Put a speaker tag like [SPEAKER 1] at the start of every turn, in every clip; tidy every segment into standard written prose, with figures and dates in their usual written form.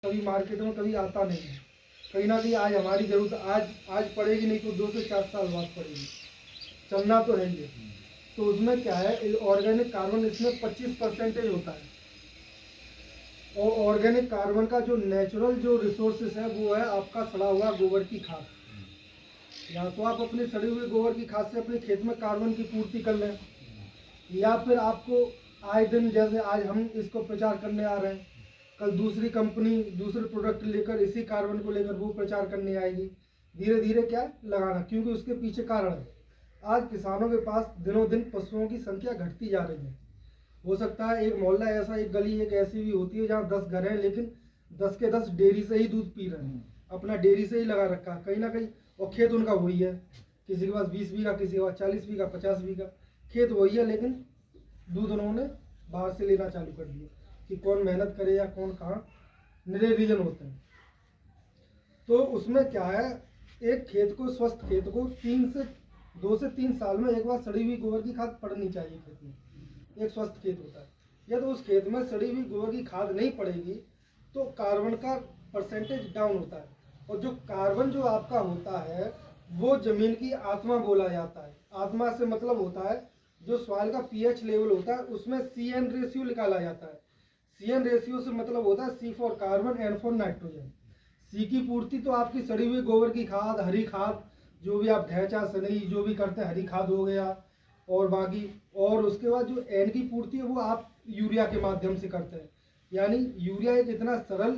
[SPEAKER 1] कभी मार्केट में कभी आता नहीं है। कहीं ना कहीं आज हमारी ज़रूरत आज पड़ेगी, नहीं तो 2 से 4 साल बाद पड़ेगी। चलना तो है ही है। तो उसमें क्या है, ऑर्गेनिक कार्बन इसमें 25% होता है। और ऑर्गेनिक कार्बन का जो नेचुरल जो रिसोर्सेस है वो है आपका सड़ा हुआ गोबर की खाद। या तो आप अपनी सड़ी हुई गोबर की खाद से अपने खेत में कार्बन की पूर्ति कर लें, या फिर आपको आए दिन, जैसे आज हम इसको प्रचार करने आ रहे हैं, कल दूसरी कंपनी दूसरे प्रोडक्ट लेकर इसी कार्बन को लेकर वो प्रचार करने आएगी। धीरे धीरे क्या लगाना, क्योंकि उसके पीछे कारण है। आज किसानों के पास दिनों दिन पशुओं की संख्या घटती जा रही है। हो सकता है एक मोहल्ला ऐसा, एक गली एक ऐसी भी होती है जहाँ 10 घर हैं, लेकिन 10 के 10 डेयरी से ही दूध पी रहे हैं, अपना डेयरी से ही लगा रखा है कहीं ना कहीं। और खेत उनका वही है, किसी के पास 20 बीघा, किसी के पास 40 बीघा, 50 बीघा, खेत वही है, लेकिन दूध उन्होंने बाहर से लेना चालू कर दिया। कि कौन मेहनत करे या कौन कहाँ, निरे रीजन होते हैं। तो उसमें क्या है, एक खेत को, स्वस्थ खेत को 2 से 3 साल में एक बार सड़ी हुई गोबर की खाद पड़नी चाहिए खेत में। एक स्वस्थ खेत होता है। या तो उस खेत में सड़ी हुई गोबर की खाद नहीं पड़ेगी तो कार्बन का परसेंटेज डाउन होता है। और जो कार्बन जो आपका होता है वो जमीन की आत्मा बोला जाता है। आत्मा से मतलब होता है जो सॉइल का पीएच लेवल होता है, उसमें CN रेशियो निकाला जाता है। CN रेशियो से मतलब होता है C for carbon, N for nitrogen. C की पूर्ति तो आपकी सड़ी हुई गोबर की खाद, हरी खाद, जो भी आप ढैंचा सनई जो भी करते हैं, हरी खाद हो गया, और बाकी, और उसके बाद जो एन की पूर्ति है वो आप यूरिया के माध्यम से करते हैं। यानी यूरिया एक इतना सरल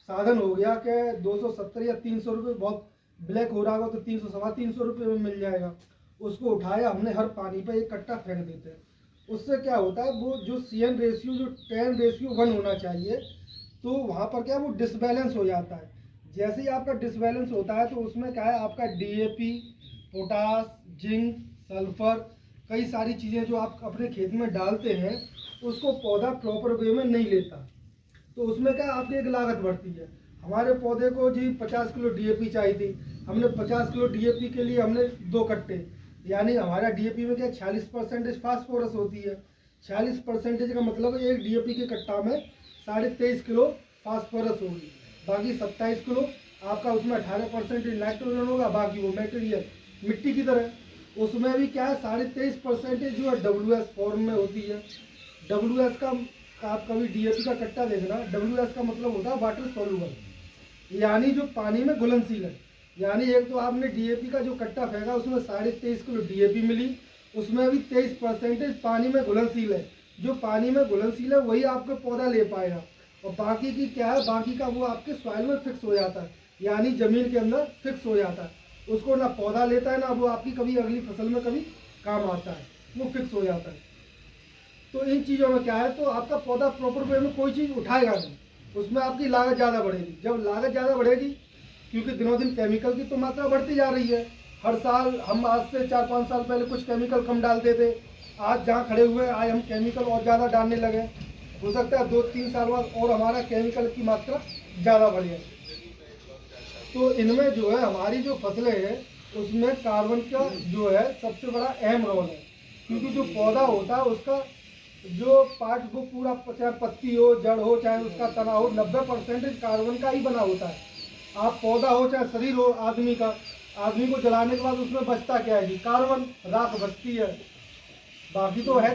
[SPEAKER 1] साधन हो गया कि 270 या 300 रुपये, बहुत ब्लैक हो रहा होगा तो 300 सवा 300 रुपये में मिल जाएगा। उसको उठाया हमने, हर पानी पे एक कट्टा फेंक देते हैं। उससे क्या होता है, वो जो CN रेशियो, जो 10 रेशियो 1 होना चाहिए, तो वहाँ पर क्या वो डिसबैलेंस हो जाता है। जैसे ही आपका डिसबैलेंस होता है तो उसमें क्या है, आपका DAP, पोटास, जिंक, सल्फर, कई सारी चीज़ें जो आप अपने खेत में डालते हैं उसको पौधा प्रॉपर वे में नहीं लेता। तो उसमें क्या आपकी एक लागत बढ़ती है। हमारे पौधे को जी 50 किलो DAP चाहिए थी, हमने 50 किलो DAP के लिए हमने 2 कट्टे, यानी हमारा DAP में क्या 46% फास्फोरस होती है। 46% का मतलब एक DAP के कट्टा में 23.5 किलो फास्फोरस होगी, बाकी 27 किलो आपका उसमें 18% नाइट्रोजन होगा, बाकी वो मटेरियल मिट्टी की तरह। उसमें भी क्या है 23.5% जो है WS फॉर्म में होती है। WS का आप कभी DAP का कट्टा देखना, WS का मतलब होता है वाटर सोल्यूबल, यानी जो पानी में घुलनशील है। यानी एक तो आपने DAP का जो कट्टा फेंका उसमें 23.5 किलो DAP मिली, उसमें भी 23% पानी में घुलनशील है। जो पानी में घुलनशील है वही आपका पौधा ले पाएगा, और बाकी की क्या है, बाकी का वो आपके सॉइल में फिक्स हो जाता है, यानी जमीन के अंदर फिक्स हो जाता है। उसको ना पौधा लेता है, ना वो आपकी कभी अगली फसल में कभी काम आता है, वो फिक्स हो जाता है। तो इन चीज़ों में क्या है, तो आपका पौधा प्रॉपर वे में कोई चीज़ उठाएगा नहीं, उसमें आपकी लागत ज़्यादा बढ़ेगी। जब लागत ज़्यादा बढ़ेगी, क्योंकि दिनों दिन केमिकल की तो मात्रा बढ़ती जा रही है। हर साल हम, आज से 4-5 साल पहले कुछ केमिकल कम डालते थे, आज जहाँ खड़े हुए आज हम केमिकल और ज़्यादा डालने लगे। हो सकता है 2-3 साल बाद और हमारा केमिकल की मात्रा ज़्यादा बढ़ जाए। तो इनमें जो है हमारी जो फसलें हैं उसमें कार्बन का जो है सबसे बड़ा अहम रोल है। क्योंकि जो पौधा होता है उसका जो पार्ट, वो पूरा, चाहे पत्ती हो, जड़ हो, चाहे उसका तना हो, 90% कार्बन का ही बना होता है। आप पौधा हो चाहे शरीर हो आदमी का, आदमी को जलाने के बाद उसमें बचता क्या है जी, कार्बन, राख बचती है, बाकी तो है कुछ